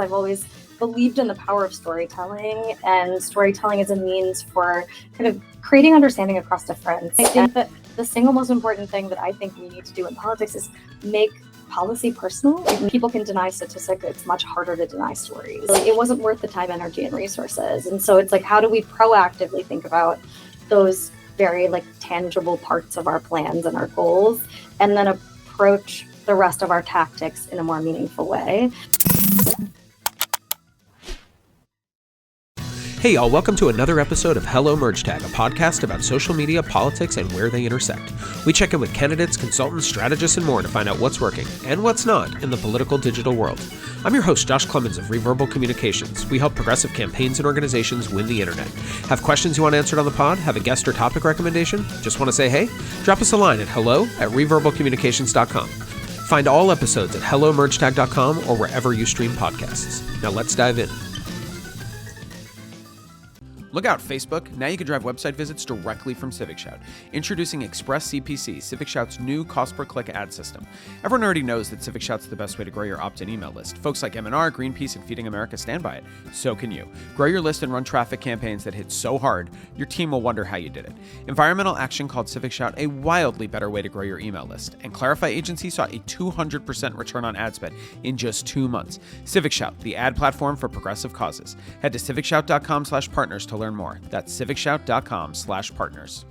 I've always believed in the power of storytelling, and storytelling is a means for kind of creating understanding across difference. I think that the single most important thing that I think we need to do in politics is make policy personal. If people can deny statistics, it's much harder to deny stories. It wasn't worth the time, energy, and resources. And so it's like, how do we proactively think about those very tangible parts of our plans and our goals, and then approach the rest of our tactics in a more meaningful way? Hey y'all, welcome to another episode of Hello Merge Tag, a podcast about social media, politics, and where they intersect. We check in with candidates, consultants, strategists, and more to find out what's working and what's not in the political digital world. I'm your host, Josh Clemens of Reverbal Communications. We help progressive campaigns and organizations win the internet. Have questions you want answered on the pod? Have a guest or topic recommendation? Just want to say hey? Drop us a line at hello@reverbalcommunications.com. Find all episodes at hellomergetag.com or wherever you stream podcasts. Now let's dive in. Look out, Facebook. Now you can drive website visits directly from CivicShout. Introducing Express CPC, CivicShout's new cost-per-click ad system. Everyone already knows that CivicShout's the best way to grow your opt-in email list. Folks like M&R, Greenpeace, and Feeding America stand by it. So can you. Grow your list and run traffic campaigns that hit so hard, your team will wonder how you did it. Environmental Action called CivicShout a wildly better way to grow your email list. And Clarify Agency saw a 200% return on ad spend in just 2 months. CivicShout, the ad platform for progressive causes. Head to civicshout.com/partners to learn more. That's civicshout.com/partners.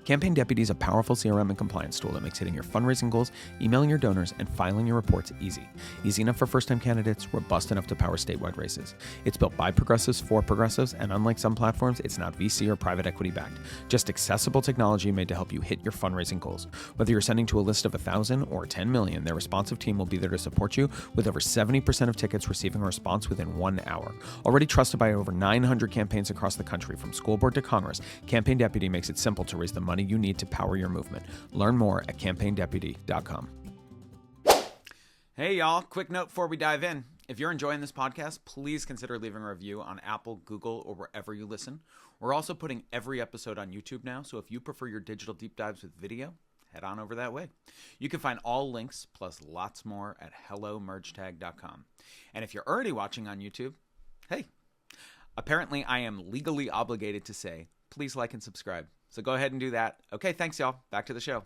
Campaign Deputy is a powerful CRM and compliance tool that makes hitting your fundraising goals, emailing your donors, and filing your reports easy. Easy enough for first-time candidates, robust enough to power statewide races. It's built by progressives for progressives, and unlike some platforms, it's not VC or private equity backed. Just accessible technology made to help you hit your fundraising goals. Whether you're sending to a list of 1,000 or 10 million, their responsive team will be there to support you, with over 70% of tickets receiving a response within 1 hour. Already trusted by over 900 campaigns across the country, from school board to Congress, Campaign Deputy makes it simple to raise the money you need to power your movement. Learn more at campaigndeputy.com. Hey y'all, quick note before we dive in. If you're enjoying this podcast, please consider leaving a review on Apple, Google, or wherever you listen. We're also putting every episode on YouTube now, so if you prefer your digital deep dives with video, head on over that way. You can find all links plus lots more at hellomergetag.com. And if you're already watching on YouTube, hey, apparently I am legally obligated to say, please like and subscribe. So go ahead and do that. Okay, thanks, y'all. Back to the show.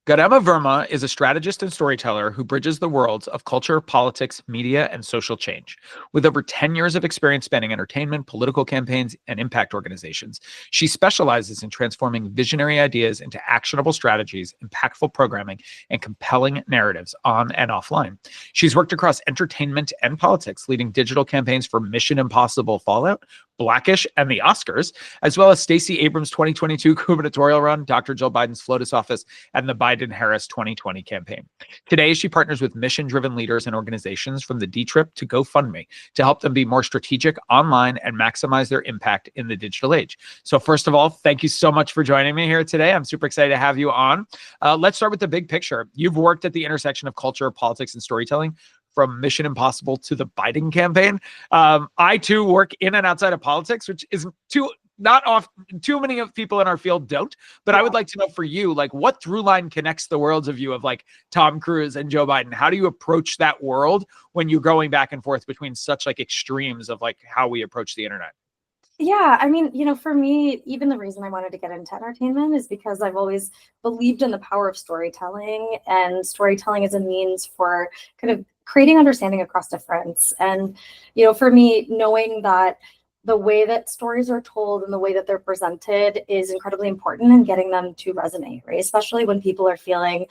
Garima Verma is a strategist and storyteller who bridges the worlds of culture, politics, media, and social change. With over 10 years of experience spanning entertainment, political campaigns, and impact organizations, she specializes in transforming visionary ideas into actionable strategies, impactful programming, and compelling narratives on and offline. She's worked across entertainment and politics, leading digital campaigns for Mission Impossible Fallout, Blackish, and the Oscars, as well as Stacey Abrams' 2022 gubernatorial run, Dr. Joe Biden's FLOTUS office, and the Biden-Harris 2020 campaign. Today, she partners with mission-driven leaders and organizations from the D-Trip to GoFundMe to help them be more strategic online and maximize their impact in the digital age. So first of all, thank you so much for joining me here today. I'm super excited to have you on. Let's start with the big picture. You've worked at the intersection of culture, politics, and storytelling, from Mission Impossible to the Biden campaign. I too work in and outside of politics, which is not often, too many of people in our field don't. But yeah. I would like to know for you, what through line connects the worlds of you of Tom Cruise and Joe Biden? How do you approach that world when you're going back and forth between such extremes of how we approach the internet? Yeah, I mean, for me, even the reason I wanted to get into entertainment is because I've always believed in the power of storytelling, and storytelling is a means for kind of creating understanding across difference. And, for me, knowing that the way that stories are told and the way that they're presented is incredibly important in getting them to resonate, right? Especially when people are feeling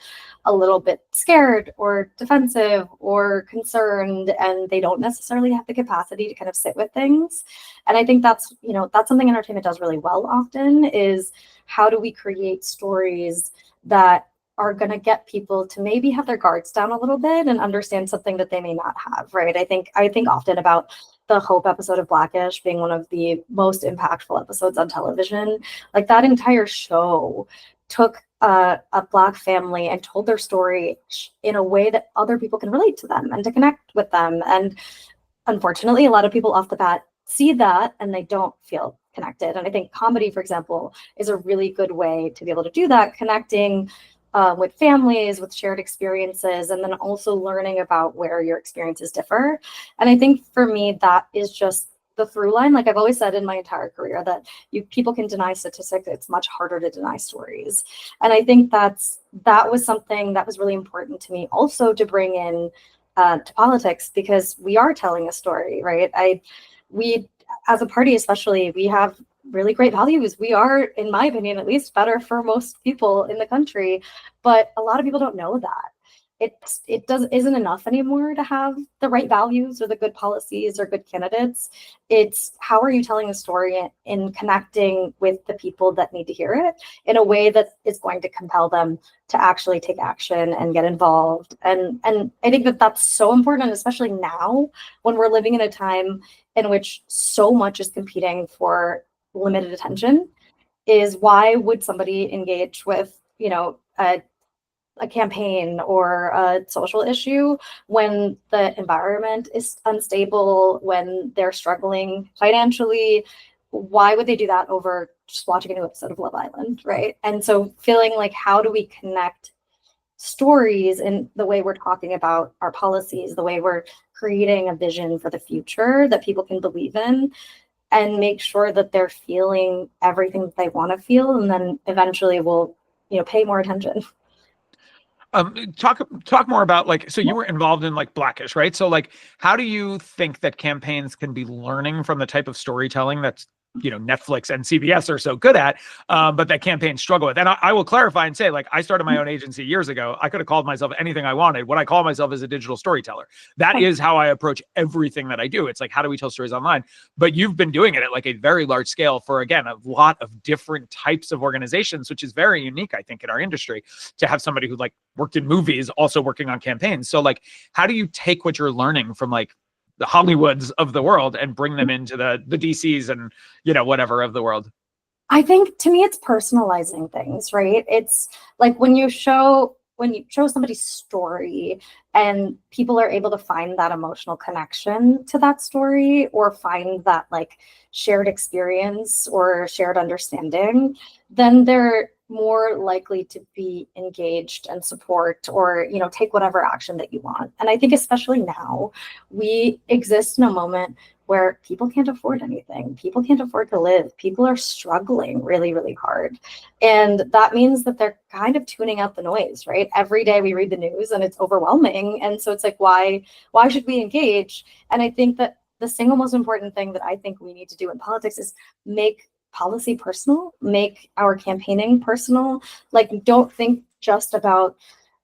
a little bit scared or defensive or concerned, and they don't necessarily have the capacity to kind of sit with things. And I think that's something entertainment does really well often, is how do we create stories that are going to get people to maybe have their guards down a little bit and understand something that they may not have, right? I think often about the Hope episode of Blackish being one of the most impactful episodes on television. That entire show took a Black family and told their story in a way that other people can relate to them and to connect with them. And unfortunately, a lot of people off the bat see that and they don't feel connected. And I think comedy, for example, is a really good way to be able to do that, connecting with families, with shared experiences, and then also learning about where your experiences differ. And I think for me, that is just the through line. Like I've always said in my entire career that people can deny statistics, it's much harder to deny stories. And I think that was something that was really important to me also to bring in to politics, because we are telling a story, right? We as a party especially, we have really great values. We are, in my opinion, at least, better for most people in the country, but a lot of people don't know that. Isn't enough anymore to have the right values or the good policies or good candidates. It's how are you telling a story in connecting with the people that need to hear it in a way that is going to compel them to actually take action and get involved. And I think that that's so important, especially now when we're living in a time in which so much is competing for limited attention. Is why would somebody engage with, a campaign or a social issue when the environment is unstable, when they're struggling financially? Why would they do that over just watching a new episode of Love Island, right? And so feeling like, how do we connect stories in the way we're talking about our policies, the way we're creating a vision for the future that people can believe in, and make sure that they're feeling everything that they want to feel, and then eventually will, pay more attention. Talk more about, like, so you were involved in like Blackish, right? So like, how do you think that campaigns can be learning from the type of storytelling that's, Netflix and CBS are so good at, but that campaigns struggle with? And I will clarify and say, like, I started my own agency years ago. I could have called myself anything I wanted. What I call myself is a digital storyteller. That is how I approach everything that I do. It's like, how do we tell stories online? But you've been doing it at like a very large scale for, again, a lot of different types of organizations, which is very unique, I think, in our industry, to have somebody who like worked in movies also working on campaigns. So like, how do you take what you're learning from like the Hollywoods of the world and bring them into the DCs and, whatever of the world? I think, to me, it's personalizing things, right? It's like when you show somebody's story and people are able to find that emotional connection to that story, or find that like shared experience or shared understanding, then they're more likely to be engaged and support, or take whatever action that you want. And I think especially now, we exist in a moment where people can't afford anything. People can't afford to live. People are struggling really, really hard. And that means that they're kind of tuning out the noise, right? Every day we read the news and it's overwhelming. And so it's like, why should we engage? And I think that the single most important thing that I think we need to do in politics is make policy personal, make our campaigning personal. Like, don't think just about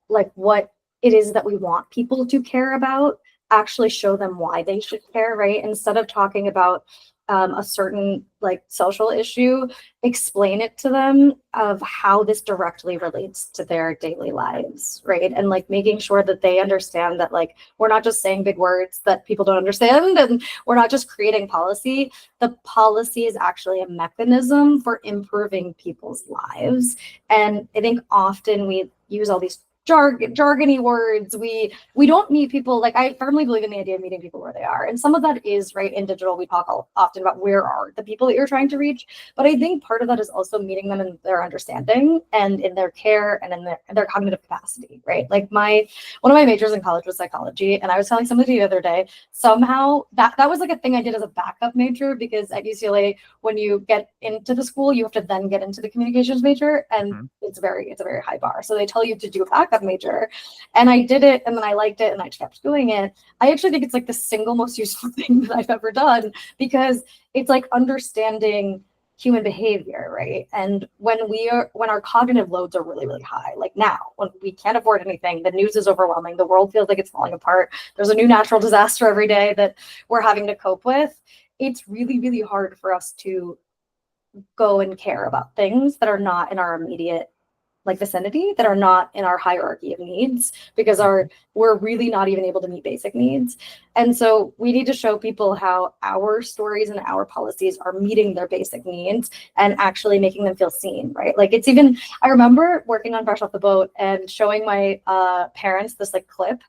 like what it is that we want people to care about. Actually show them why they should care, right? Instead of talking about a certain like social issue, explain it to them of how this directly relates to their daily lives, right? And like making sure that they understand that like we're not just saying big words that people don't understand, and we're not just creating policy. The policy is actually a mechanism for improving people's lives. And I think often we use all these jargony words. We don't meet people. Like, I firmly believe in the idea of meeting people where they are, and some of that is right in digital. We talk often about where are the people that you're trying to reach, but I think part of that is also meeting them in their understanding and in their care and in their cognitive capacity, right? Like one of my majors in college was psychology, and I was telling somebody the other day, somehow that was like a thing I did as a backup major, because at UCLA, when you get into the school, you have to then get into the communications major, and it's a very high bar. So they tell you to do a backup major, and I did it, and then I liked it, and I just kept doing it. I actually think it's like the single most useful thing that I've ever done, because it's like understanding human behavior, right? And when our cognitive loads are really, really high, like now, when we can't afford anything, the news is overwhelming, the world feels like it's falling apart, there's a new natural disaster every day that we're having to cope with, it's really, really hard for us to go and care about things that are not in our immediate like vicinity, that are not in our hierarchy of needs, because we're really not even able to meet basic needs. And so we need to show people how our stories and our policies are meeting their basic needs and actually making them feel seen, right? Like, it's even, I remember working on Fresh Off the Boat and showing my parents this like clip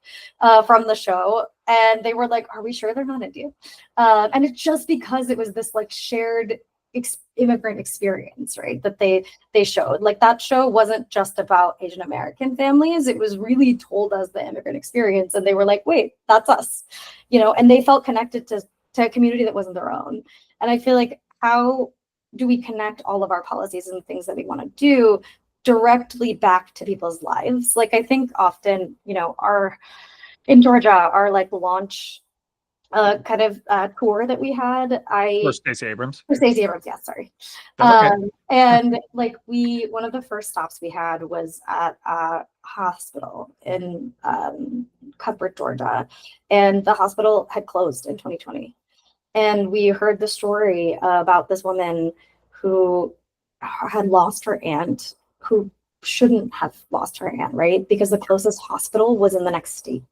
from the show, and they were like, are we sure they're not Indian? And it's just because it was this like shared immigrant experience, right? That they showed. Like that show wasn't just about Asian American families. It was really told as the immigrant experience. And they were like, wait, that's us, and they felt connected to a community that wasn't their own. And I feel like, how do we connect all of our policies and things that we want to do directly back to people's lives? Like, I think often, in Georgia, our like launch kind of tour that we had, For Stacey Abrams. For Stacey Abrams, yeah, sorry. Okay. And like one of the first stops we had was at a hospital in Cuthbert, Georgia, and the hospital had closed in 2020. And we heard the story about this woman who had lost her aunt, who shouldn't have lost her aunt, right? Because the closest hospital was in the next state.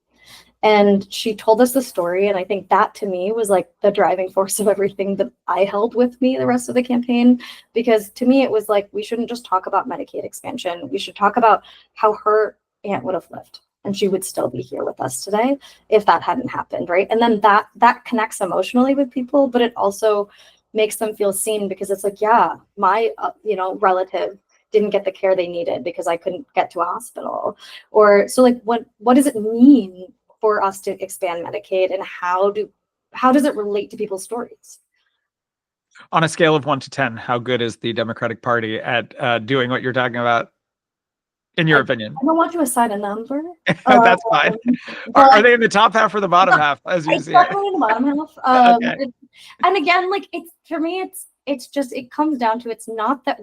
And she told us the story. And I think that to me was like the driving force of everything that I held with me the rest of the campaign. Because to me, it was like, we shouldn't just talk about Medicaid expansion. We should talk about how her aunt would have lived. And she would still be here with us today if that hadn't happened, right? And then that connects emotionally with people, but it also makes them feel seen, because it's like, yeah, my relative didn't get the care they needed because I couldn't get to a hospital. Or so like, what does it mean for us to expand Medicaid, and how does it relate to people's stories? On a scale of 1 to 10, how good is the Democratic Party at doing what you're talking about, in your opinion? I don't want to assign a number. That's fine. Are they in the top half or the bottom half, as you see? Definitely in the bottom half. Okay. And again, like for me, it's just, it comes down to, it's not that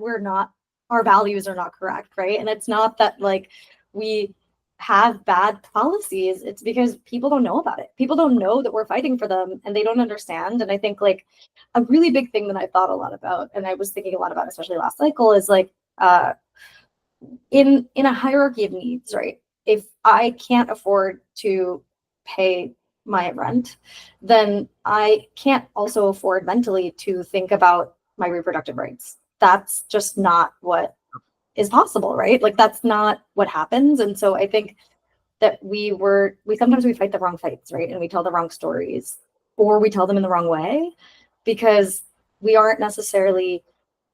our values are not correct, right? And it's not that like we have bad policies. It's because people don't know about it. People don't know that we're fighting for them, and they don't understand. And I think like a really big thing that I thought a lot about, and I was thinking a lot about, especially last cycle, is like in a hierarchy of needs, right? If I can't afford to pay my rent, then I can't also afford mentally to think about my reproductive rights. That's just not what is possible, right? Like that's not what happens. And so I think that we sometimes fight the wrong fights, right? And we tell the wrong stories, or we tell them in the wrong way, because we aren't necessarily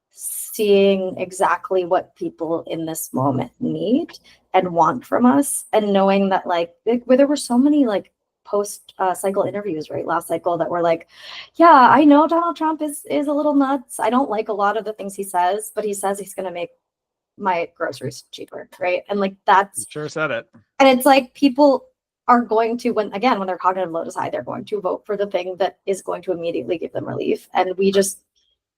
seeing exactly what people in this moment need and want from us. And knowing that like where there were so many like post cycle interviews, right, last cycle, that were like, yeah, I know Donald Trump is a little nuts. I don't like a lot of the things he says, but he says he's going to make my groceries cheaper, right? And like that's Sure said it. And it's like people are going to, when their cognitive load is high, they're going to vote for the thing that is going to immediately give them relief. And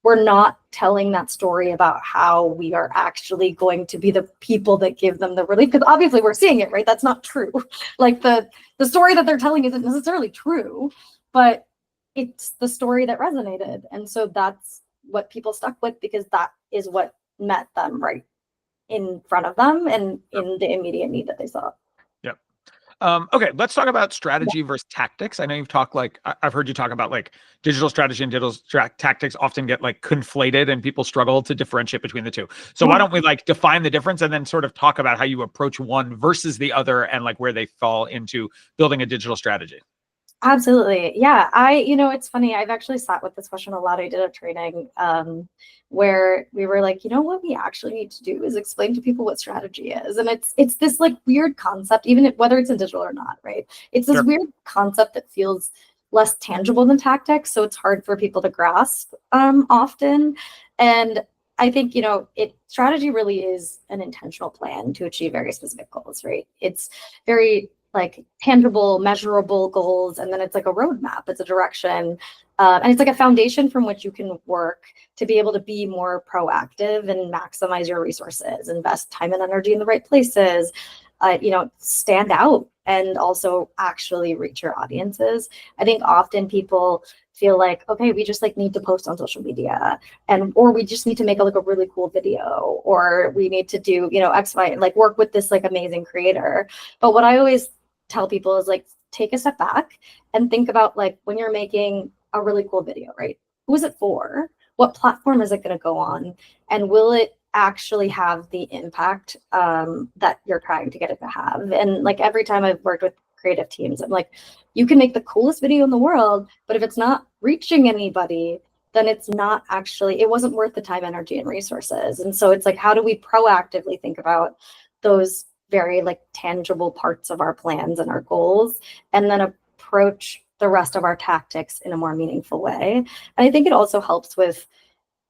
we're not telling that story about how we are actually going to be the people that give them the relief, because obviously we're seeing it, right? That's not true. Like the story that they're telling isn't necessarily true, but it's the story that resonated. And so that's what people stuck with, because that is what met them right in front of them and in the immediate need that they saw. Yep. Okay, let's talk about strategy versus tactics. I know you've talked I've heard you talk about like digital strategy and digital tactics often get like conflated, and people struggle to differentiate between the two. So why don't we like define the difference, and then sort of talk about how you approach one versus the other, and like where they fall into building a digital strategy? Absolutely. Yeah. It's funny. I've actually sat with this question a lot. I did a training where we were like, what we actually need to do is explain to people what strategy is. And it's this like weird concept, even whether it's in digital or not, right? It's this weird concept that feels less tangible than tactics. So it's hard for people to grasp often. And I think, strategy really is an intentional plan to achieve very specific goals, right? It's very like tangible, measurable goals. And then it's like a roadmap, it's a direction. And it's like a foundation from which you can work to be able to be more proactive and maximize your resources, invest time and energy in the right places, stand out, and also actually reach your audiences. I think often people feel like, okay, we just like need to post on social media, or we just need to make a really cool video, or we need to do, X, Y, like work with this like amazing creator. But what I always tell people is like, take a step back and think about like when you're making a really cool video, right? Who is it for? What platform is it going to go on? And will it actually have the impact that you're trying to get it to have? And like every time I've worked with creative teams, I'm like, you can make the coolest video in the world, but if it's not reaching anybody, then it's not actually, it wasn't worth the time, energy, and resources. And so it's like, how do we proactively think about those very like tangible parts of our plans and our goals, and then approach the rest of our tactics in a more meaningful way? And I think it also helps with,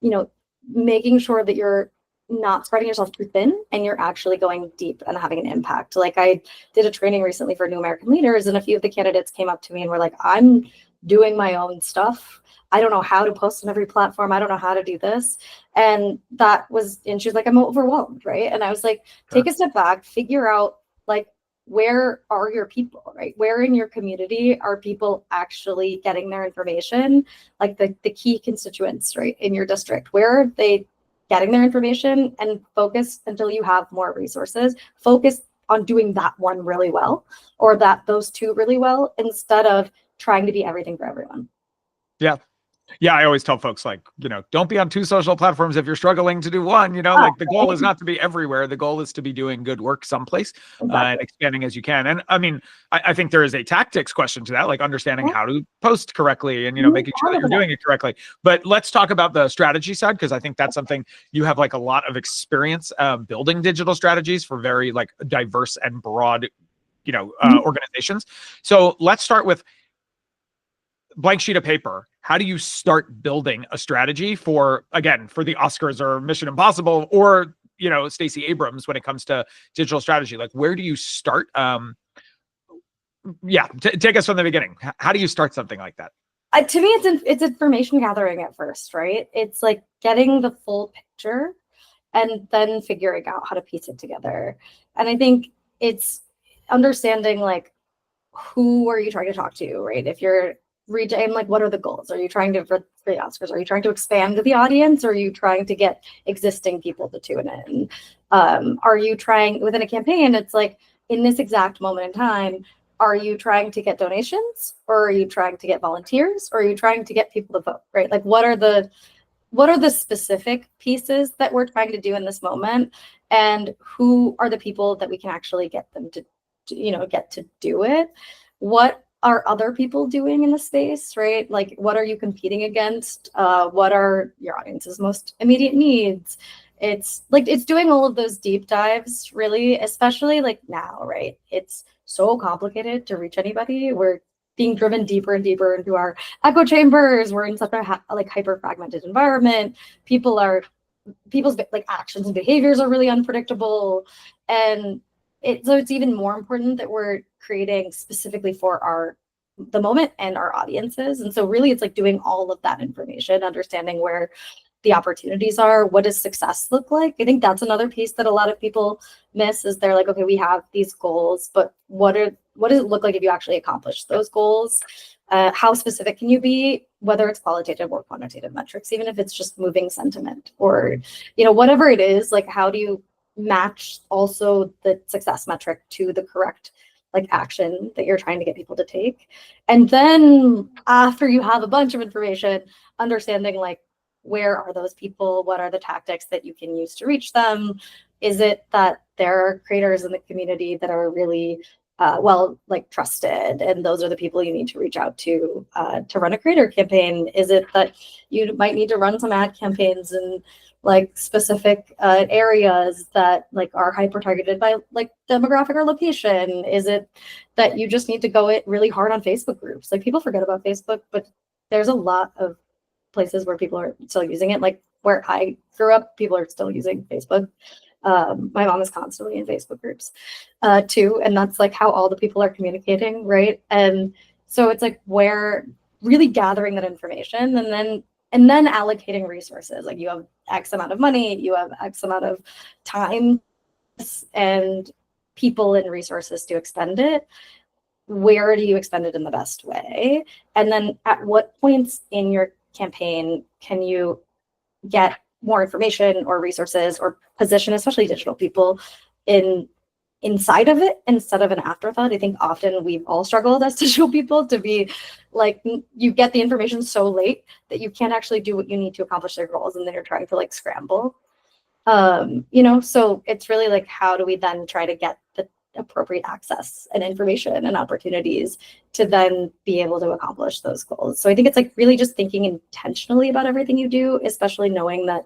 you know, making sure that you're not spreading yourself too thin and you're actually going deep and having an impact. Like I did a training recently for new American leaders, and a few of the candidates came up to me and were like, I'm doing my own stuff. I don't know how to post on every platform. I don't know how to do this. And she was like, I'm overwhelmed, right? And I was like, take a step back, figure out like, where are your people, right? Where in your community are people actually getting their information? Like the key constituents, right, in your district, where are they getting their information? And focus until you have more resources. Focus on doing that one really well, or those two really well, instead of trying to be everything for everyone. Yeah. Yeah, I always tell folks, like, you know, don't be on 2 social platforms if you're struggling to do one. You know, like the goal is not to be everywhere. The goal is to be doing good work someplace, and expanding as you can. And I mean, I think there is a tactics question to that, like understanding how to post correctly and, you know, making sure that you're doing it correctly. But let's talk about the strategy side, because I think that's something you have like a lot of experience building digital strategies for very like diverse and broad, you know, organizations. So let's start with blank sheet of paper. How do you start building a strategy for the Oscars or Mission Impossible, or, you know, Stacey Abrams when it comes to digital strategy? Like, where do you start? Take us from the beginning. How do you start something like that? To me, it's information gathering at first, right? It's like getting the full picture and then figuring out how to piece it together. And I think it's understanding like, who are you trying to talk to, right? If you're reaching, like, what are the goals? Are you trying to, for the Oscars, are you trying to expand the audience, or are you trying to get existing people to tune in? Are you trying, within a campaign, it's like, in this exact moment in time, are you trying to get donations, or are you trying to get volunteers, or are you trying to get people to vote, right? Like, what are the specific pieces that we're trying to do in this moment, and who are the people that we can actually get them to, you know, get to do it? What are other people doing in the space, right? Like, what are you competing against? What are your audience's most immediate needs? It's like, it's doing all of those deep dives, really, especially like now, right? It's so complicated to reach anybody. We're being driven deeper and deeper into our echo chambers. We're in such a like hyper fragmented environment. People's like actions and behaviors are really unpredictable. And so it's even more important that we're creating specifically for the moment and our audiences. And so really it's like doing all of that information, understanding where the opportunities are. What does success look like? I think that's another piece that a lot of people miss, is they're like, okay, we have these goals, but what does it look like if you actually accomplish those goals? How specific can you be, whether it's qualitative or quantitative metrics, even if it's just moving sentiment, or, you know, whatever it is, like, how do you match also the success metric to the correct like action that you're trying to get people to take? And then after you have a bunch of information, understanding like, where are those people? What are the tactics that you can use to reach them? Is it that there are creators in the community that are really like trusted, and those are the people you need to reach out to run a creator campaign? Is it that you might need to run some ad campaigns in like specific areas that like are hyper targeted by like demographic or location? Is it that you just need to go it really hard on Facebook groups? Like, people forget about Facebook, but there's a lot of places where people are still using it. Like where I grew up, people are still using Facebook. My mom is constantly in Facebook groups too, and that's like how all the people are communicating, right? And so it's like, where really gathering that information, and then allocating resources. Like, you have X amount of money, you have X amount of time and people and resources to expend it. Where do you expend it in the best way? And then at what points in your campaign can you get more information or resources, or position, especially digital people, inside of it instead of an afterthought? I think often we've all struggled as digital people to be like, you get the information so late that you can't actually do what you need to accomplish their goals, and then you're trying to like scramble. You know, so it's really like, how do we then try to get appropriate access and information and opportunities to then be able to accomplish those goals. So I think it's like really just thinking intentionally about everything you do, especially knowing that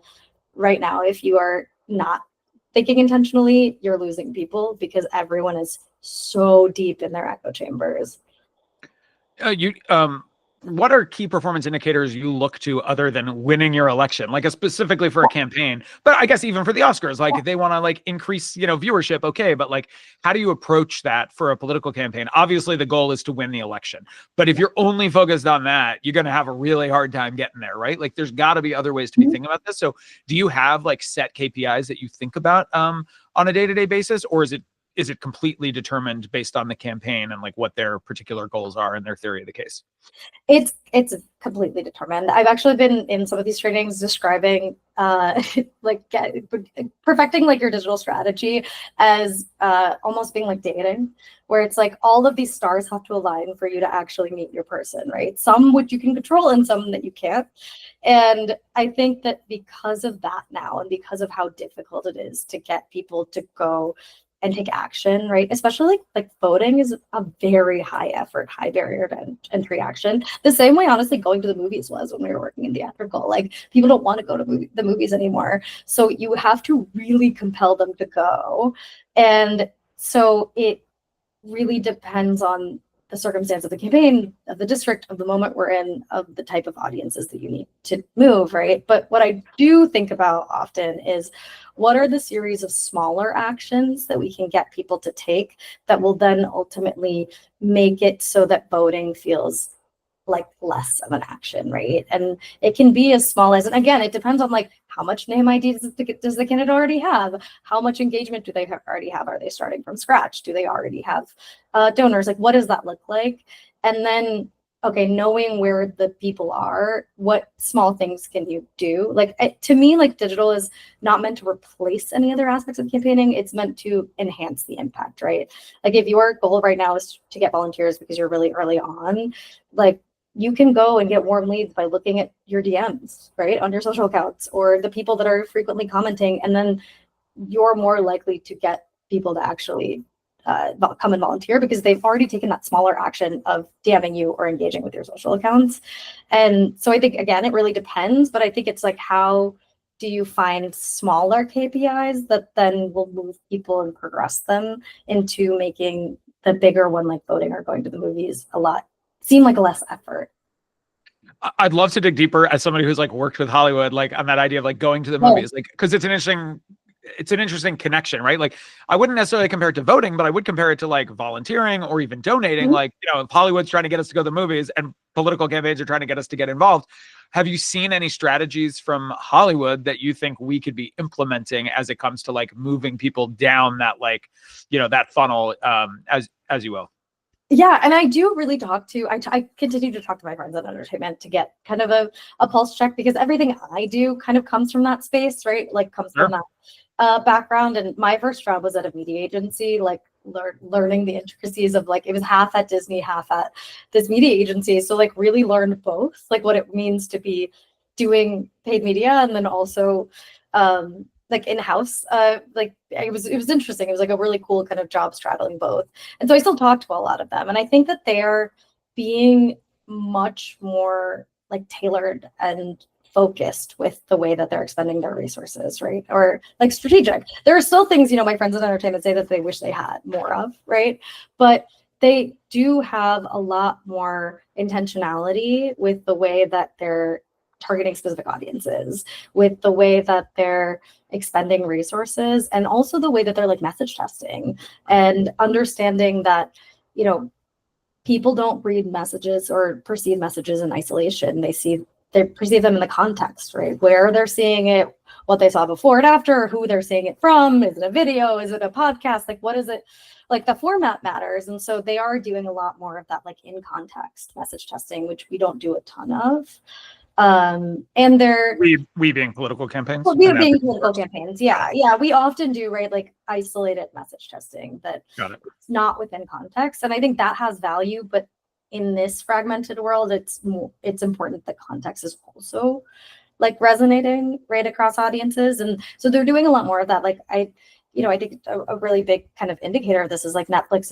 right now, if you are not thinking intentionally, you're losing people because everyone is so deep in their echo chambers. What are key performance indicators you look to other than winning your election, like specifically for a campaign, but I guess even for the Oscars, like if they want to like increase, viewership, okay, but like, how do you approach that for a political campaign? Obviously the goal is to win the election, but if you're only focused on that, you're going to have a really hard time getting there, right? Like there's got to be other ways to be thinking about this. So do you have like set KPIs that you think about on a day-to-day basis, or is it completely determined based on the campaign and like what their particular goals are and their theory of the case? It's completely determined. I've actually been in some of these trainings describing perfecting like your digital strategy as almost being like dating, where it's like all of these stars have to align for you to actually meet your person, right? Some which you can control and some that you can't. And I think that because of that now, and because of how difficult it is to get people to go and take action, right? Especially like voting is a very high effort, high barrier to entry action. The same way, honestly, going to the movies was when we were working in theatrical. Like people don't want to go to the movies anymore. So you have to really compel them to go. And so it really depends on the circumstance of the campaign, of the district, of the moment we're in, of the type of audiences that you need to move, right? But what I do think about often is what are the series of smaller actions that we can get people to take that will then ultimately make it so that voting feels like less of an action, right? And it can be as small as, and again, it depends on like how much name ID does the candidate already have? How much engagement do they already have? Are they starting from scratch? Do they already have donors? Like, what does that look like? And then, okay, knowing where the people are, what small things can you do? Like, to me, like digital is not meant to replace any other aspects of campaigning. It's meant to enhance the impact, right? Like if your goal right now is to get volunteers because you're really early on, like you can go and get warm leads by looking at your DMs, right, on your social accounts or the people that are frequently commenting. And then you're more likely to get people to actually come and volunteer because they've already taken that smaller action of DMing you or engaging with your social accounts. And so I think, again, it really depends, but I think it's like, how do you find smaller KPIs that then will move people and progress them into making the bigger one, like voting or going to the movies, seem like a less effort? I'd love to dig deeper as somebody who's like worked with Hollywood, like on that idea of like going to the movies, like, cause it's an interesting connection, right? Like I wouldn't necessarily compare it to voting, but I would compare it to like volunteering or even donating. Mm-hmm. Like, if Hollywood's trying to get us to go to the movies and political campaigns are trying to get us to get involved. Have you seen any strategies from Hollywood that you think we could be implementing as it comes to like moving people down that, like, that funnel, as you will? Yeah, and I do really I continue to talk to my friends in entertainment to get kind of a pulse check, because everything I do kind of comes from that space, right? Like comes from that background. And my first job was at a media agency, like learning the intricacies of like, it was half at Disney, half at this media agency. So like really learned both, like what it means to be doing paid media and then also like in-house, like it was interesting. It was like a really cool kind of job straddling both. And so I still talk to a lot of them. And I think that they're being much more like tailored and focused with the way that they're expending their resources, right? Or like strategic. There are still things, my friends in entertainment say that they wish they had more of, right? But they do have a lot more intentionality with the way that they're targeting specific audiences, with the way that they're expending resources, and also the way that they're like message testing and understanding that, people don't read messages or perceive messages in isolation. They perceive them in the context, right? Where they're seeing it, what they saw before and after, who they're seeing it from. Is it a video? Is it a podcast? Like, what is it? Like the format matters. And so they are doing a lot more of that, like in context message testing, which we don't do a ton of. And they're we being political campaigns. Well, we being political campaigns, yeah. We often do, right, like isolated message testing that's not within context, and I think that has value. But in this fragmented world, it's important that context is also like resonating right across audiences, and so they're doing a lot more of that. Like I think a really big kind of indicator of this is like Netflix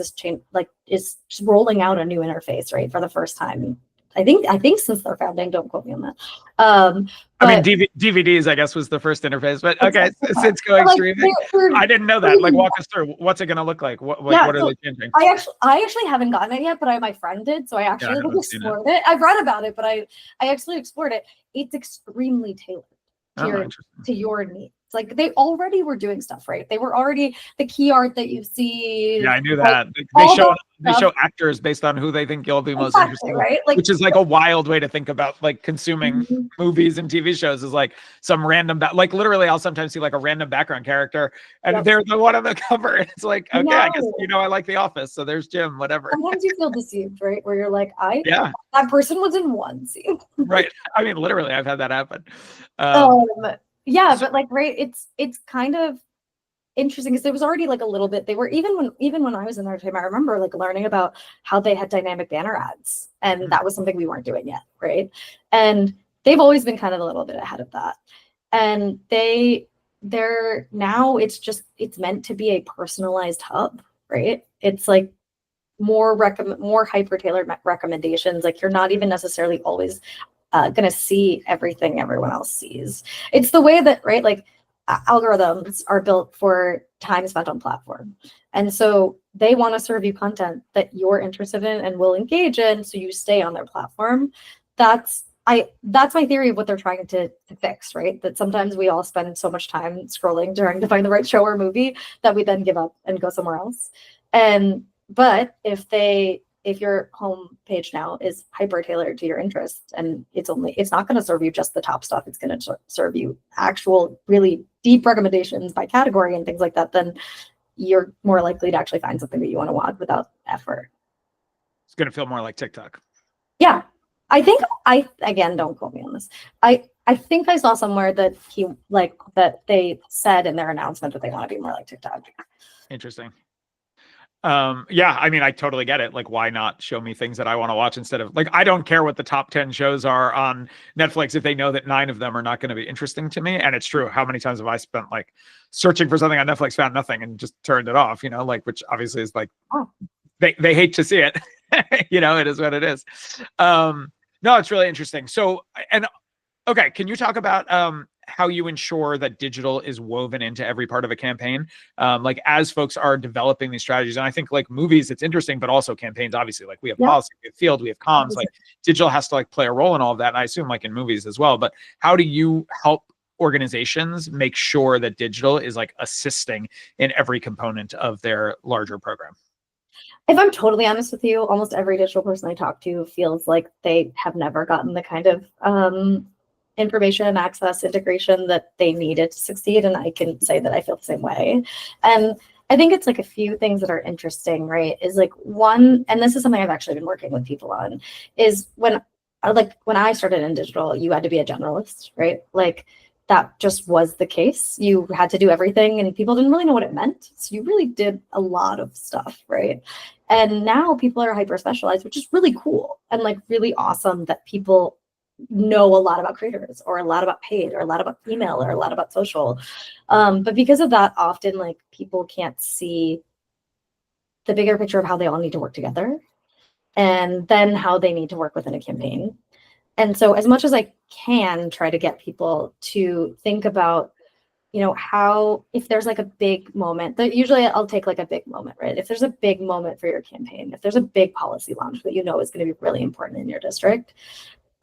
is rolling out a new interface, right, for the first time. I think since their founding. Don't quote me on that. I mean, But DVDs, I guess, was the first interface, but okay, since going like, streaming, I didn't know that. Like, walk us through. What's it going to look like? What are so they changing? I actually haven't gotten it yet, but my friend did, so I actually explored it. I've read about it, but I actually explored it. It's extremely tailored to your needs. Like, they already were doing stuff, right? They were already the key art that you see. Yeah, I knew like, that. They show actors based on who they think you'll be most interested in, right? Like, which is like a wild way to think about like consuming movies and TV shows, is like some random, like literally I'll sometimes see like a random background character and they're the one on the cover. And it's like, okay, I guess, I like The Office. So there's Jim, whatever. Sometimes you feel deceived, right? Where you're like, that person was in one scene. Right. I mean, literally I've had that happen. Yeah, but like, right, it's kind of interesting because there was already like a little bit, they were even when I was in their time, I remember like learning about how they had dynamic banner ads, and that was something we weren't doing yet, right? And they've always been kind of a little bit ahead of that. And they're now, it's meant to be a personalized hub, right? It's like more hyper tailored recommendations. Like, you're not even necessarily always going to see everything everyone else sees. It's the way that, right, like, algorithms are built for time spent on platform. And so they want to serve you content that you're interested in and will engage in, so you stay on their platform. That's my theory of what they're trying to fix, right? That sometimes we all spend so much time scrolling trying to find the right show or movie that we then give up and go somewhere else. But if your home page now is hyper tailored to your interests, and it's not going to serve you just the top stuff, it's going to serve you actual really deep recommendations by category and things like that, then you're more likely to actually find something that you want to watch without effort. It's going to feel more like TikTok. Yeah. I think again, don't quote me on this. I think I saw somewhere that that they said in their announcement that they want to be more like TikTok. Interesting. Yeah, I mean, I totally get it. Like, why not show me things that I want to watch instead of, like, I don't care what the top 10 shows are on Netflix if they know that 9 of them are not going to be interesting to me. And it's true. How many times have I spent like searching for something on Netflix, found nothing, and just turned it off, like, which obviously is like, they hate to see it. It is what it is. No, it's really interesting. So, and okay, can you talk about how you ensure that digital is woven into every part of a campaign, like as folks are developing these strategies? And I think like movies, it's interesting, but also campaigns, obviously, like we have policy, we have field, we have comms, like digital has to like play a role in all of that. And I assume like in movies as well, but how do you help organizations make sure that digital is like assisting in every component of their larger program? If I'm totally honest with you, almost every digital person I talk to feels like they have never gotten the kind of information, access, integration that they needed to succeed. And I can say that I feel the same way. And I think it's like a few things that are interesting, right? Is like one, and this is something I've actually been working with people on, is when I started in digital, you had to be a generalist, right? Like, that just was the case. You had to do everything and people didn't really know what it meant. So you really did a lot of stuff, right? And now people are hyper specialized, which is really cool and like really awesome that people know a lot about creators or a lot about paid or a lot about email or a lot about social. But because of that, often like people can't see the bigger picture of how they all need to work together and then how they need to work within a campaign. And so as much as I can try to get people to think about, how, if there's like a big moment, that usually I'll take like a big moment, right? If there's a big moment for your campaign, if there's a big policy launch that is going to be really important in your district,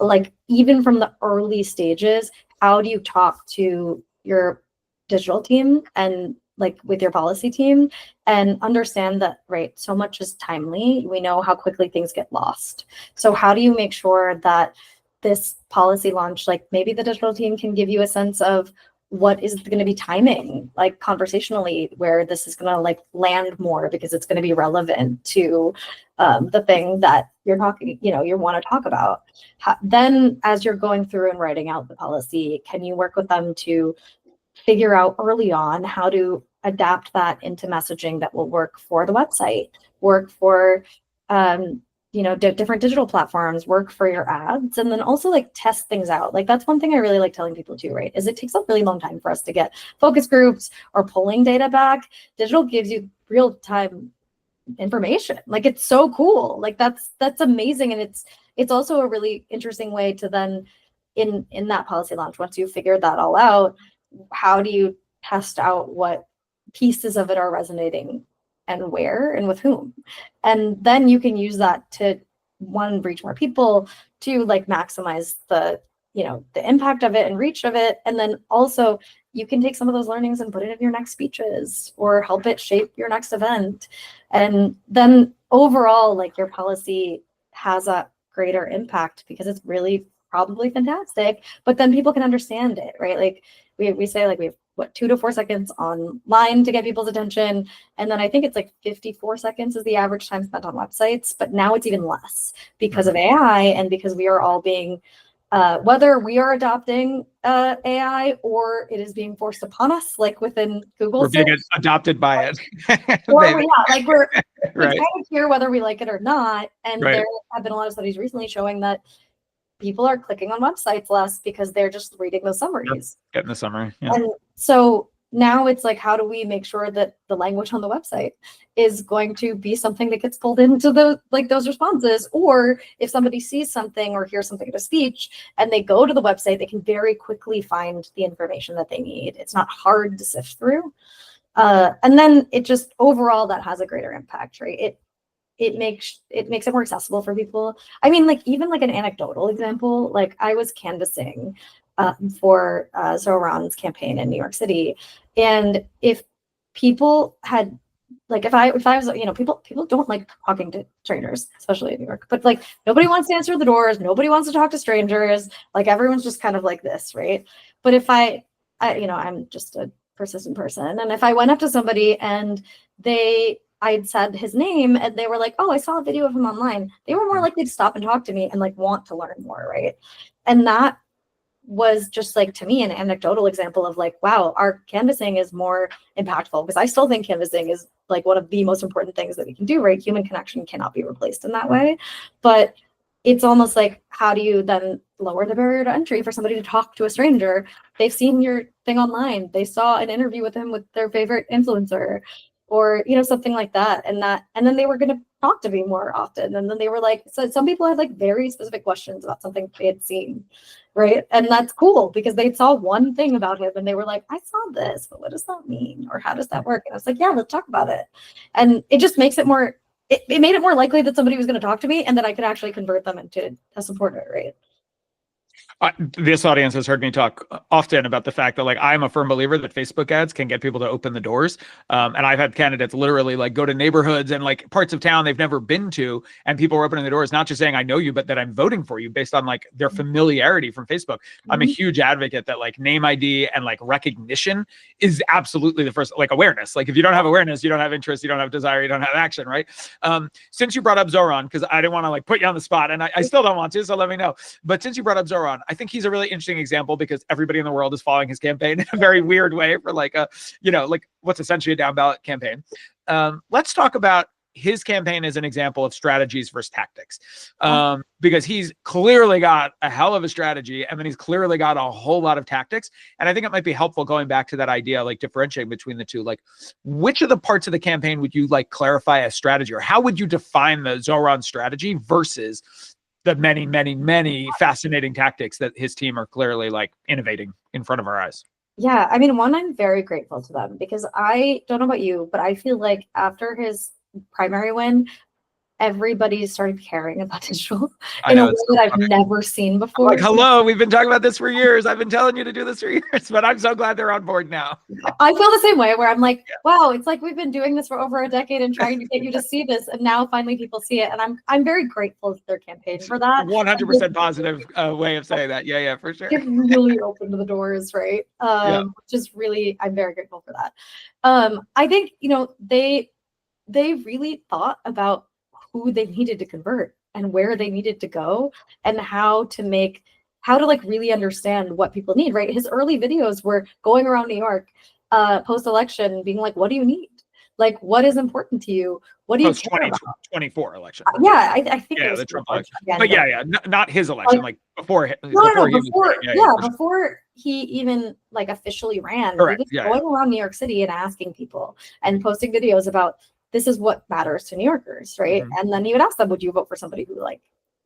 like even from the early stages, how do you talk to your digital team and like with your policy team and understand that, right, so much is timely. We know how quickly things get lost. So how do you make sure that this policy launch, like maybe the digital team can give you a sense of what is going to be timing, like conversationally, where this is going to like land more because it's going to be relevant to the thing that you're talking, you want to talk about. Then as you're going through and writing out the policy, can you work with them to figure out early on how to adapt that into messaging that will work for the website, work for different digital platforms work for your ads, and then also like test things out. Like that's one thing I really like telling people too, right? Is it takes a really long time for us to get focus groups or polling data back. Digital gives you real time information. Like it's so cool. Like that's amazing. And it's also a really interesting way to then in that policy launch, once you figured that all out, how do you test out what pieces of it are resonating and where and with whom? And then you can use that to one, reach more people, to like maximize the the impact of it and reach of it. And then also you can take some of those learnings and put it in your next speeches or help it shape your next event. And then overall, like your policy has a greater impact because it's really probably fantastic, but then people can understand it, right? Like we say like we have 2 to 4 seconds online to get people's attention. And then I think it's like 54 seconds is the average time spent on websites, but now it's even less because of AI and because we are all being, whether we are adopting AI or it is being forced upon us, like within Google. We're being adopted by it. Or like we're right. It's kind of here whether we like it or not. And right. There have been a lot of studies recently showing that people are clicking on websites less because they're just reading the summaries. Getting the summary. Yeah. And so now it's like, how do we make sure that the language on the website is going to be something that gets pulled into those responses? Or if somebody sees something or hears something at a speech and they go to the website, they can very quickly find the information that they need. It's not hard to sift through. And then it just overall that has a greater impact, right? It makes it more accessible for people. I mean, like even like an anecdotal example, like I was canvassing for Zoran's campaign in New York City, and if people had like if I was people don't like talking to strangers, especially in New York, but like nobody wants to answer the doors, nobody wants to talk to strangers, like everyone's just kind of like this, right? But if I I'm just a persistent person, and if I went up to somebody and I'd said his name and they were like, oh, I saw a video of him online, they were more likely to stop and talk to me and like want to learn more, right? And that was just like, to me, an anecdotal example of like, wow, our canvassing is more impactful, because I still think canvassing is like one of the most important things that we can do, right? Human connection cannot be replaced in that way. But it's almost like, how do you then lower the barrier to entry for somebody to talk to a stranger? They've seen your thing online, they saw an interview with him with their favorite influencer, or something like that, and then they were going to talk to me more often, and then they were like, so some people had like very specific questions about something they had seen, right? And that's cool because they saw one thing about him and they were like, I saw this, but what does that mean, or how does that work? And I was like, yeah, let's talk about it. And it just makes it more, it made it more likely that somebody was going to talk to me and that I could actually convert them into a supporter, right? This audience has heard me talk often about the fact that like I'm a firm believer that Facebook ads can get people to open the doors. And I've had candidates literally like go to neighborhoods and like parts of town they've never been to, and people are opening the doors, not just saying I know you, but that I'm voting for you based on like their familiarity from Facebook. Mm-hmm. I'm a huge advocate that like name ID and like recognition is absolutely the first, like awareness. Like if you don't have awareness, you don't have interest, you don't have desire, you don't have action, right? Since you brought up Zoran, because I didn't want to like put you on the spot, and I still don't want to, so let me know. But since you brought up Zoran, I think he's a really interesting example because everybody in the world is following his campaign in a very weird way for like a, like what's essentially a down ballot campaign. Let's talk about his campaign as an example of strategies versus tactics, because he's clearly got a hell of a strategy, and then he's clearly got a whole lot of tactics. And I think it might be helpful going back to that idea, like differentiating between the two. Like, which of the parts of the campaign would you like clarify as strategy, or how would you define the Zoran strategy versus the many, many, many fascinating tactics that his team are clearly like innovating in front of our eyes? Yeah, I mean, one, I'm very grateful to them because I don't know about you, but I feel like after his primary win, everybody started caring about digital in a way that I've never seen before. Like, hello, we've been talking about this for years. I've been telling you to do this for years, but I'm so glad they're on board now. I feel the same way, where I'm like, wow, it's like we've been doing this for over a decade and trying to get you to see this, and now finally people see it, and I'm very grateful to their campaign for that. 100% positive way of saying that. Yeah, for sure. It really opened the doors, right? Which is really, I'm very grateful for that. I think they really thought about who they needed to convert and where they needed to go and how to like really understand what people need, right? His early videos were going around New York post-election being like, what do you need? Like, what is important to you? What do you Post care about? 2024 election. Yeah, I think it Yeah, was the Trump March election. again, But yeah, not his election, like before no, before he was before, running. Yeah, for sure. before he even like officially ran, he Correct. was Yeah, going around New York City and asking people and posting videos about this is what matters to New Yorkers, right? Mhm. And then he would ask them, would you vote for somebody who like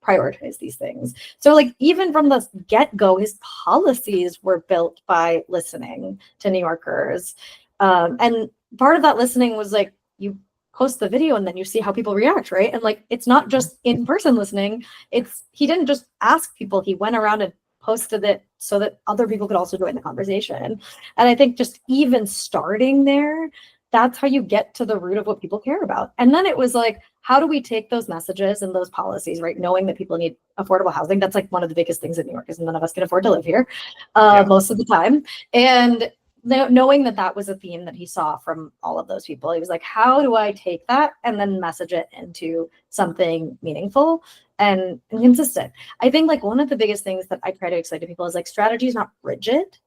prioritize these things? So like even from the get-go, his policies were built by listening to New Yorkers. And part of that listening was like you post the video and then you see how people react, right? And like it's not just in-person listening, it's he didn't just ask people, he went around and posted it so that other people could also join the conversation. And I think just even starting there, that's how you get to the root of what people care about. And then it was like, how do we take those messages and those policies, right? Knowing that people need affordable housing. That's like one of the biggest things in New York is none of us can afford to live here most of the time. And knowing that that was a theme that he saw from all of those people, he was like, how do I take that and then message it into something meaningful and consistent? I think like one of the biggest things that I try to explain to people is like strategy is not rigid.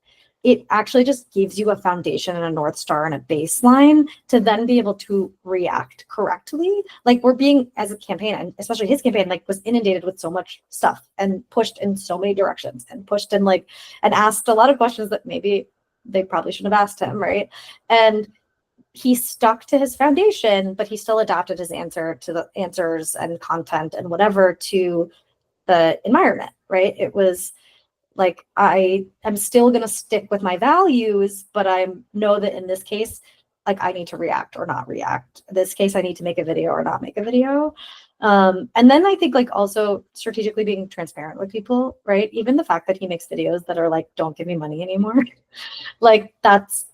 It actually just gives you a foundation and a North Star and a baseline to then be able to react correctly. Like we're being, as a campaign, and especially his campaign, like was inundated with so much stuff and pushed in so many directions and pushed in like, and asked a lot of questions that maybe they probably shouldn't have asked him, right? And he stuck to his foundation, but he still adapted his answer to the answers and content and whatever to the environment, right? It was like, I am still going to stick with my values, but I know that in this case, like I need to react or not react. In this case, I need to make a video or not make a video. And then I think like also strategically being transparent with people, right? Even the fact that he makes videos that are like, don't give me money anymore. Like that's,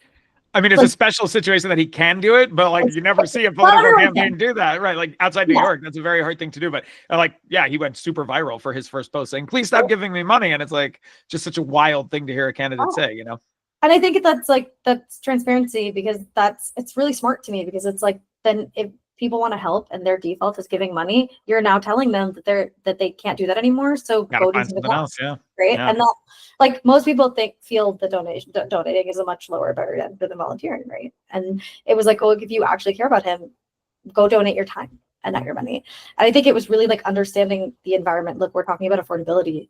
I mean, it's like, a special situation that he can do it, but like you never see a not political everyone campaign can. do that, right? Like outside New Yeah. York, that's a very hard thing to do. But like, yeah, he went super viral for his first post saying, "Please stop giving me money," and it's like just such a wild thing to hear a candidate say, you know? And I think that's transparency because it's really smart to me because it's like then if people want to help and their default is giving money, you're now telling them that they can't do that anymore. So Gotta go do find something something else. else, yeah. Right. Yeah. And that like most people feel the donating is a much lower barrier than volunteering, right? And it was like, oh, if you actually care about him, go donate your time and not your money. And I think it was really like understanding the environment. Look, we're talking about affordability.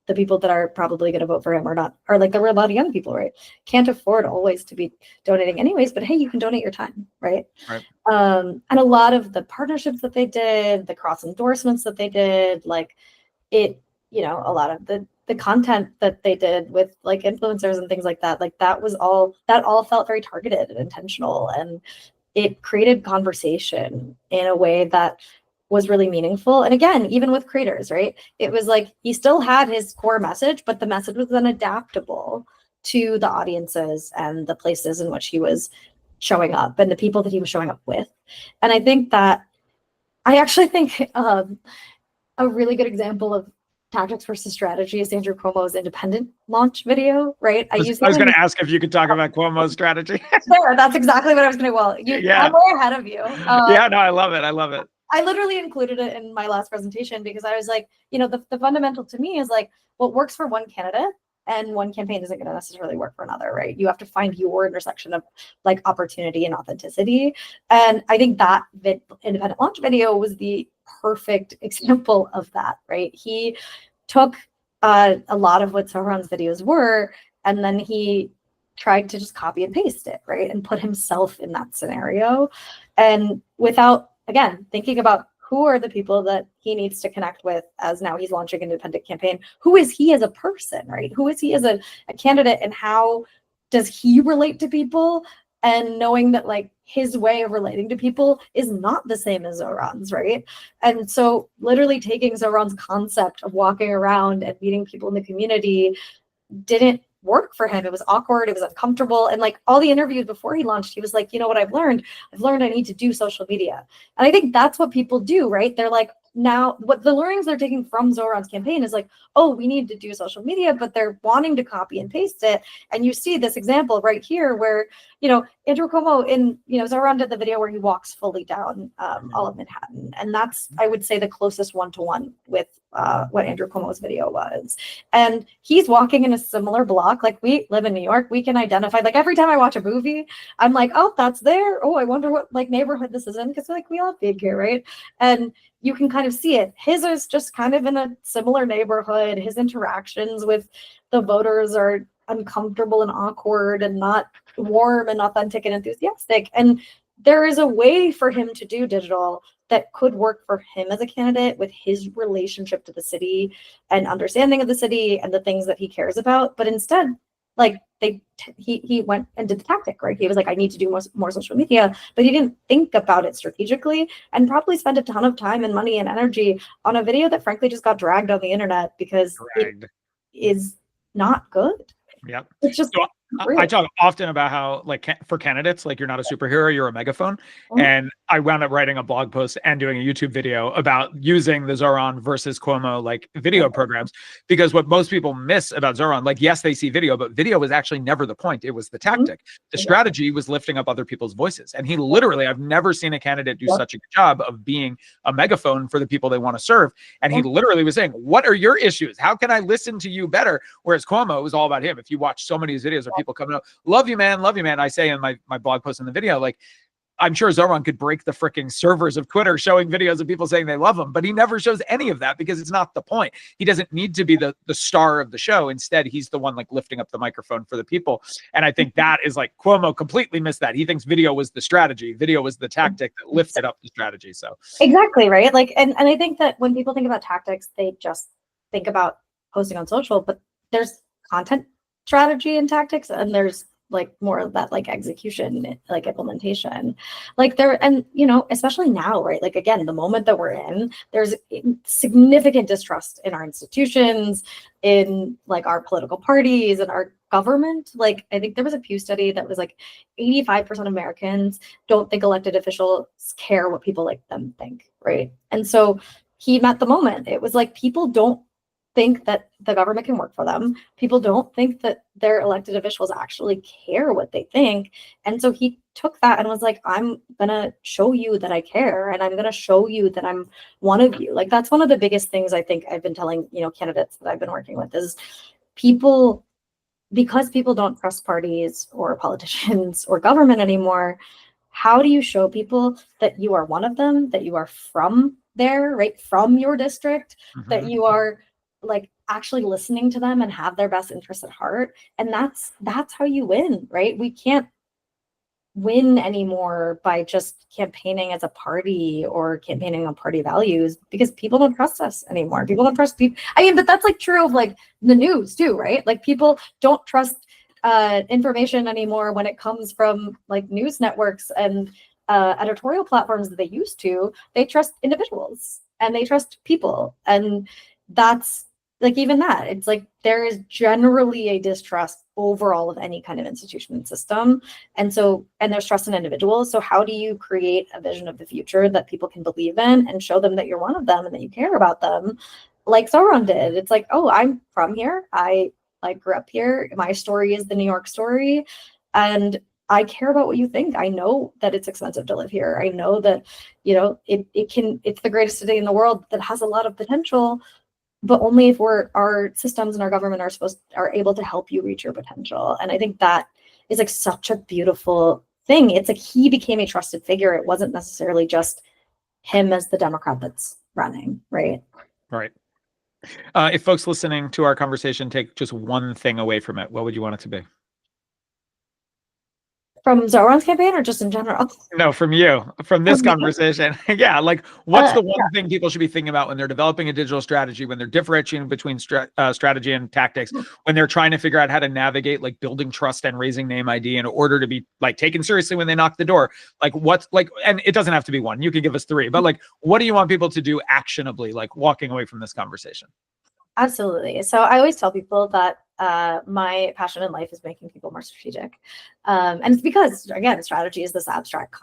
The people that are probably going to vote for him or not, or like there were a lot of young people, right? Can't afford always to be donating anyways, but hey, you can donate your time, right? Right. And a lot of the partnerships that they did, the cross endorsements that they did, like it, you know, a lot of the content that they did with like influencers and things like that all felt very targeted and intentional, and it created conversation in a way that was really meaningful. And again, even with creators, right? It was like he still had his core message, but the message was then adaptable to the audiences and the places in which he was showing up and the people that he was showing up with. And I think that I actually think a really good example of tactics versus strategy is Andrew Cuomo's independent launch video, right? I was going to ask if you could talk about Cuomo's strategy. There, that's exactly what I was going to. Well, I'm way ahead of you. Yeah, no, I love it. I love it. I literally included it in my last presentation because I was like, you know, the fundamental to me is like what works for one candidate and one campaign isn't going to necessarily work for another, right? You have to find your intersection of like opportunity and authenticity. And I think that independent launch video was the perfect example of that, right? He took a lot of what Sauron's videos were, and then he tried to just copy and paste it, right? And put himself in that scenario. And without, again, thinking about who are the people that he needs to connect with as now he's launching an independent campaign. Who is he as a person, right? Who is he as a candidate, and how does he relate to people? And knowing that like his way of relating to people is not the same as Zoran's, right? And so literally taking Zoran's concept of walking around and meeting people in the community didn't work for him. It was awkward. It was uncomfortable. And like all the interviews before he launched, he was like, you know what I've learned I need to do social media. And I think that's what people do, right? They're like, now what the learnings they're taking from Zoran's campaign is like, oh, we need to do social media, but they're wanting to copy and paste it. And you see this example right here where, Andrew Cuomo Zoran did the video where he walks fully down all of Manhattan. And that's, I would say, the closest one-to-one with what Andrew Cuomo's video was. And he's walking in a similar block. Like, we live in New York, we can identify, like, every time I watch a movie, I'm like, oh, that's there. Oh, I wonder what like neighborhood this is in. Because like we all big here, right? And you can kind of see it. His is just kind of in a similar neighborhood. His interactions with the voters are uncomfortable and awkward and not warm and authentic and enthusiastic. And there is a way for him to do digital that could work for him as a candidate with his relationship to the city and understanding of the city and the things that he cares about. But instead, like he went and did the tactic, right? He was like, I need to do more social media, but he didn't think about it strategically and probably spent a ton of time and money and energy on a video that frankly just got dragged on the internet because it is not good. Yep. It's just so I talk often about how, like, for candidates, like, you're not a superhero, you're a megaphone. Mm-hmm. And I wound up writing a blog post and doing a YouTube video about using the Zoran versus Cuomo, like, video programs, because what most people miss about Zoran, like, yes, they see video, but video was actually never the point. It was the tactic. The strategy was lifting up other people's voices. And he literally, I've never seen a candidate do such a good job of being a megaphone for the people they want to serve. And he literally was saying, what are your issues? How can I listen to you better? Whereas Cuomo was all about him. If you watch so many of his videos of people coming up, love you, man. I say in my blog post in the video, like, I'm sure Zoran could break the freaking servers of Twitter showing videos of people saying they love him, but he never shows any of that because it's not the point. He doesn't need to be the star of the show. Instead, he's the one, like, lifting up the microphone for the people. And I think that is, like, Cuomo completely missed that. He thinks video was the strategy. Video was the tactic that lifted up the strategy. So exactly, right? Like, and I think that when people think about tactics, they just think about posting on social, but there's content strategy and tactics, and there's like more of that, like, execution, like implementation, like there. And especially now, right, like, again, the moment that we're in, there's significant distrust in our institutions, in like our political parties and our government. Like, I think there was a Pew study that was like 85% of Americans don't think elected officials care what people like them think, right? And so he met the moment. It was like, people don't think that the government can work for them. People don't think that their elected officials actually care what they think. And so he took that and was like, I'm gonna show you that I care, and I'm gonna show you that I'm one of you. Like, that's one of the biggest things I think I've been telling candidates that I've been working with is because people don't trust parties or politicians or government anymore. How do you show people that you are one of them, that you are from there, right, from your district, that you are like actually listening to them and have their best interests at heart? And that's how you win, right? We can't win anymore by just campaigning as a party or campaigning on party values, because people don't trust us anymore. People don't trust people. I mean, but that's like true of like the news too, right? Like, people don't trust information anymore when it comes from like news networks and editorial platforms that they used to. They trust individuals and they trust people, and that's like, even that, it's like there is generally a distrust overall of any kind of institution and system. And there's trust in individuals. So how do you create a vision of the future that people can believe in and show them that you're one of them and that you care about them, like Zoran did? It's like, oh, I'm from here. I like grew up here. My story is the New York story. And I care about what you think. I know that it's expensive to live here. I know that, it's the greatest city in the world that has a lot of potential, but only if our systems and our government are able to help you reach your potential. And I think that is like such a beautiful thing. It's like he became a trusted figure. It wasn't necessarily just him as the Democrat that's running, right? Right. If folks listening to our conversation take just one thing away from it, what would you want it to be? From Zoran's campaign or just in general? No, from you, from this conversation. Yeah, like, what's the one thing people should be thinking about when they're developing a digital strategy, when they're differentiating between strategy and tactics, when they're trying to figure out how to navigate like building trust and raising name ID in order to be like taken seriously when they knock the door? Like, what's like, and it doesn't have to be one, you could give us three, but like, what do you want people to do actionably, like walking away from this conversation? Absolutely. So I always tell people that my passion in life is making people more strategic. And it's because, again, strategy is this abstract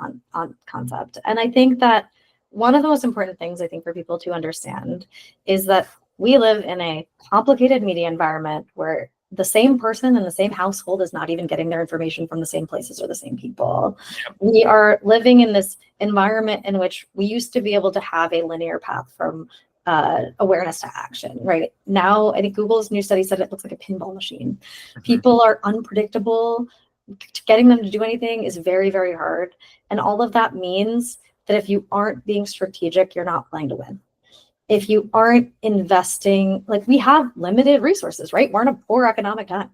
concept. And I think that one of the most important things I think for people to understand is that we live in a complicated media environment where the same person in the same household is not even getting their information from the same places or the same people. Yep. We are living in this environment in which we used to be able to have a linear path from awareness to action, right? Now, I think Google's new study said it looks like a pinball machine. People are unpredictable. Getting them to do anything is very, very hard. And all of that means that if you aren't being strategic, you're not playing to win. If you aren't investing, like we have limited resources, right? We're in a poor economic time,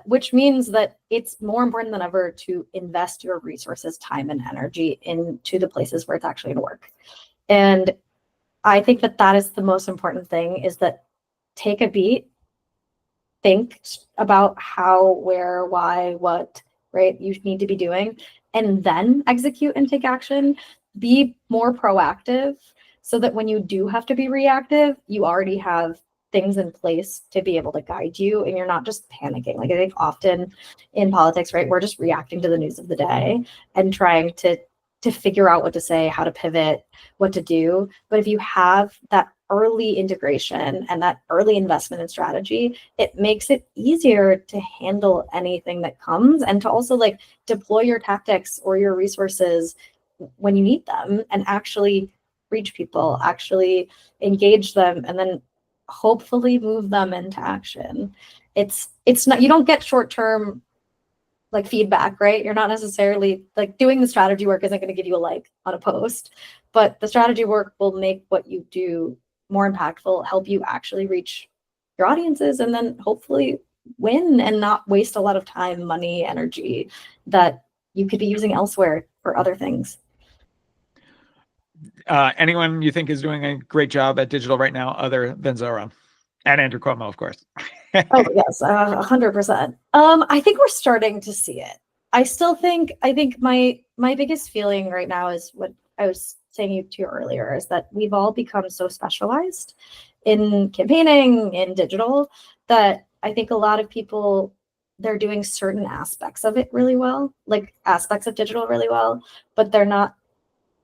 which means that it's more important than ever to invest your resources, time, and energy into the places where it's actually going to work. And I think that that is the most important thing, is that take a beat, think about how, where, why, what, right, you need to be doing, and then execute and take action. Be more proactive so that when you do have to be reactive, you already have things in place to be able to guide you and you're not just panicking. Like I think often in politics, right, we're just reacting to the news of the day and trying to figure out what to say, how to pivot, what to do. But if you have that early integration and that early investment in strategy, it makes it easier to handle anything that comes and to also like deploy your tactics or your resources when you need them and actually reach people, actually engage them, and then hopefully move them into action. It's not, you don't get short-term like feedback, right? You're not necessarily like doing the strategy work isn't going to give you a like on a post, but the strategy work will make what you do more impactful, help you actually reach your audiences, and then hopefully win and not waste a lot of time, money, energy that you could be using elsewhere for other things. Anyone you think is doing a great job at digital right now other than Zoran and Andrew Cuomo, of course? Oh yes, 100%. I think we're starting to see it. I think my biggest feeling right now is what I was saying to you earlier, is that we've all become so specialized in campaigning, in digital, that I think a lot of people, they're doing certain aspects of it really well, like aspects of digital really well, but they're not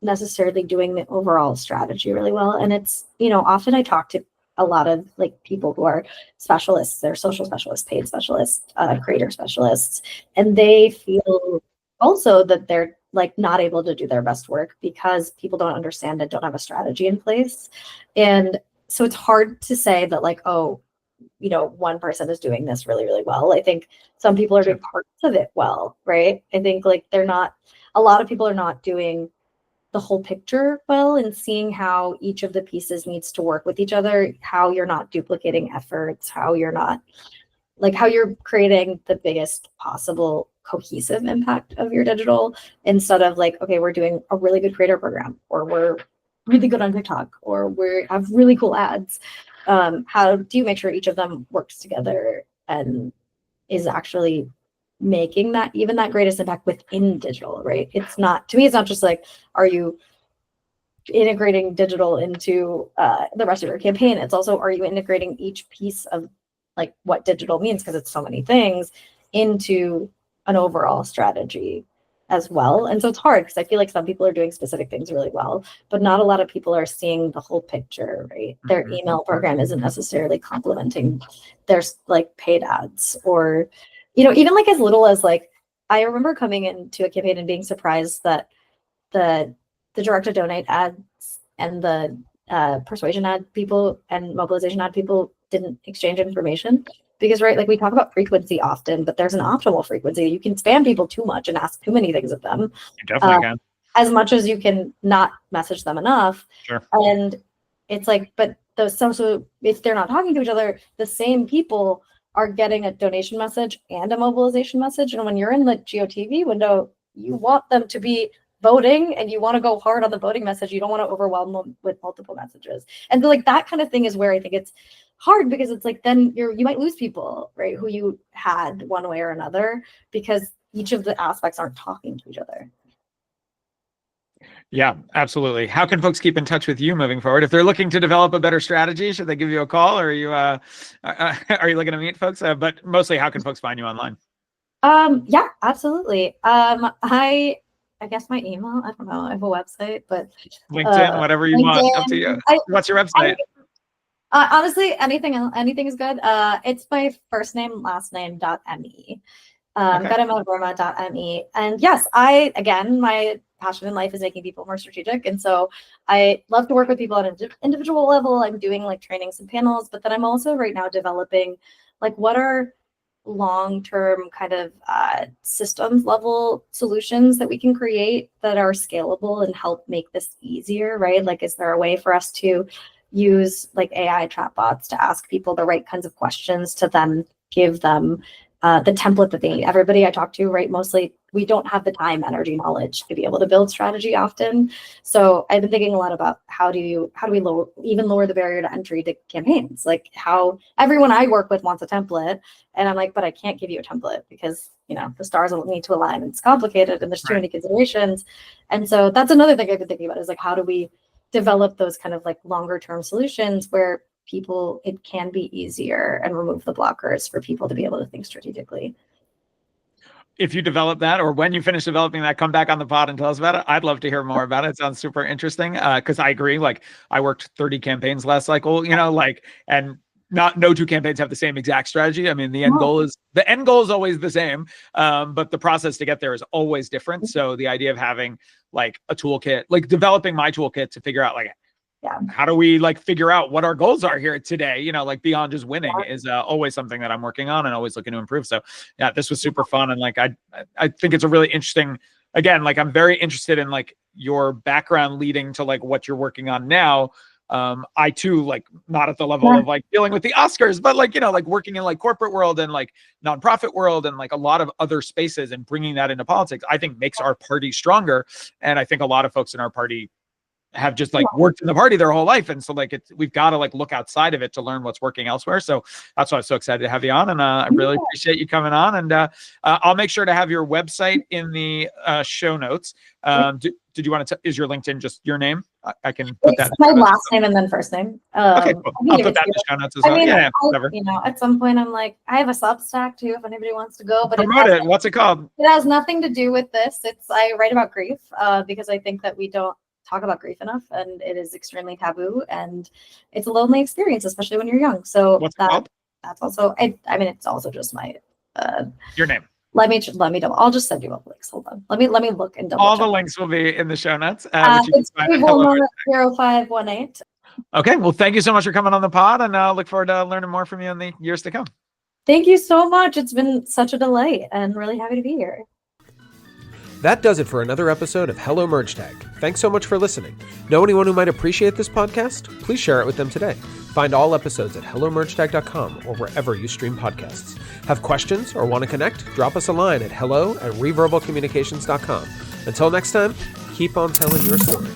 necessarily doing the overall strategy really well. And it's, often I talk to a lot of like people who are specialists, they're social specialists, paid specialists, creator specialists, and they feel also that they're like not able to do their best work because people don't understand and don't have a strategy in place. And so it's hard to say that like, oh, one person is doing this really, really well. I think some people are doing parts of it well, right? I think like a lot of people are not doing the whole picture well and seeing how each of the pieces needs to work with each other, how you're not duplicating efforts, how you're creating the biggest possible cohesive impact of your digital, instead of like, okay, we're doing a really good creator program, or we're really good on TikTok, or we have really cool ads. How do you make sure each of them works together and is actually making that greatest impact within digital, right? It's not, to me, it's not just like, are you integrating digital into the rest of your campaign? It's also, are you integrating each piece of like what digital means, because it's so many things, into an overall strategy as well. And so it's hard because I feel like some people are doing specific things really well, but not a lot of people are seeing the whole picture, right? Their email program isn't necessarily complementing their like paid ads, or even like as little as like, I remember coming into a campaign and being surprised that the direct to donate ads and the persuasion ad people and mobilization ad people didn't exchange information. Because, right, like we talk about frequency often, but there's an optimal frequency. You can spam people too much and ask too many things of them. You definitely can. As much as you can not message them enough. Sure. And it's like, but so if they're not talking to each other, the same people are getting a donation message and a mobilization message. And when you're in the GOTV window, you want them to be voting and you want to go hard on the voting message. You don't want to overwhelm them with multiple messages. And so like that kind of thing is where I think it's hard, because it's like, then you might lose people, right, who you had one way or another, because each of the aspects aren't talking to each other. Yeah, absolutely. How can folks keep in touch with you moving forward? If they're looking to develop a better strategy, should they give you a call, or are you looking to meet folks? But mostly, how can folks find you online? Yeah, absolutely. I I guess my email. I don't know. I have a website, but LinkedIn, whatever you want. Up to you. What's your website? Honestly, anything is good. It's my first name, last name .me. Garima Verma.me. And yes, my passion in life is making people more strategic. And so I love to work with people at an individual level. I'm doing like trainings and panels, but then I'm also right now developing like what are long-term kind of systems level solutions that we can create that are scalable and help make this easier, right? Like, is there a way for us to use like AI chatbots to ask people the right kinds of questions to then give them the template that they need? Everybody I talk to, right, mostly we don't have the time, energy, knowledge to be able to build strategy often. So I've been thinking a lot about how do we lower the barrier to entry to campaigns? Like how everyone I work with wants a template, and I'm like, but I can't give you a template because the stars will need to align. And it's complicated, and there's too many considerations. And so that's another thing I've been thinking about is like how do we develop those kind of like longer term solutions where it can be easier and remove the blockers for people to be able to think strategically. If you develop that, or when you finish developing that, come back on the pod and tell us about it. I'd love to hear more about it. It sounds super interesting. Because I agree. Like I worked 30 campaigns last cycle, and no two campaigns have the same exact strategy. I mean, the end goal is always the same. But the process to get there is always different. So the idea of having like a toolkit, like developing my toolkit to figure out like, how do we like figure out what our goals are here today? Like beyond just winning is always something that I'm working on and always looking to improve. So yeah, this was super fun. And like, I think it's a really interesting, again, like I'm very interested in like your background leading to like what you're working on now. I too, like not at the level of like dealing with the Oscars, but like, like working in like corporate world and like nonprofit world and like a lot of other spaces and bringing that into politics, I think makes our party stronger. And I think a lot of folks in our party have just like worked in the party their whole life. And so like we've got to like look outside of it to learn what's working elsewhere. So that's why I'm so excited to have you on. And I really appreciate you coming on. And I'll make sure to have your website in the show notes. Did you want to, is your LinkedIn just your name? I can put that. My last name and then first name. Okay, cool. I'll put that in the show notes as well. Whatever. At some point I'm like, I have a Substack too, if anybody wants to go, but promote it. What's it called? It has nothing to do with this. I write about grief because I think that we don't talk about grief enough, and it is extremely taboo, and it's a lonely experience, especially when you're young. So what's it called? That's also, it's also just my your name. Let me double. I'll just send you all the links. Hold on. Let me look and double. All the links will be in the show notes. It's 0518. Okay. Well, thank you so much for coming on the pod, and I look forward to learning more from you in the years to come. Thank you so much. It's been such a delight, and really happy to be here. That does it for another episode of Hello Merge Tag. Thanks so much for listening. Know anyone who might appreciate this podcast? Please share it with them today. Find all episodes at hellomergetag.com or wherever you stream podcasts. Have questions or want to connect? Drop us a line at hello@reverbalcommunications.com. Until next time, keep on telling your story.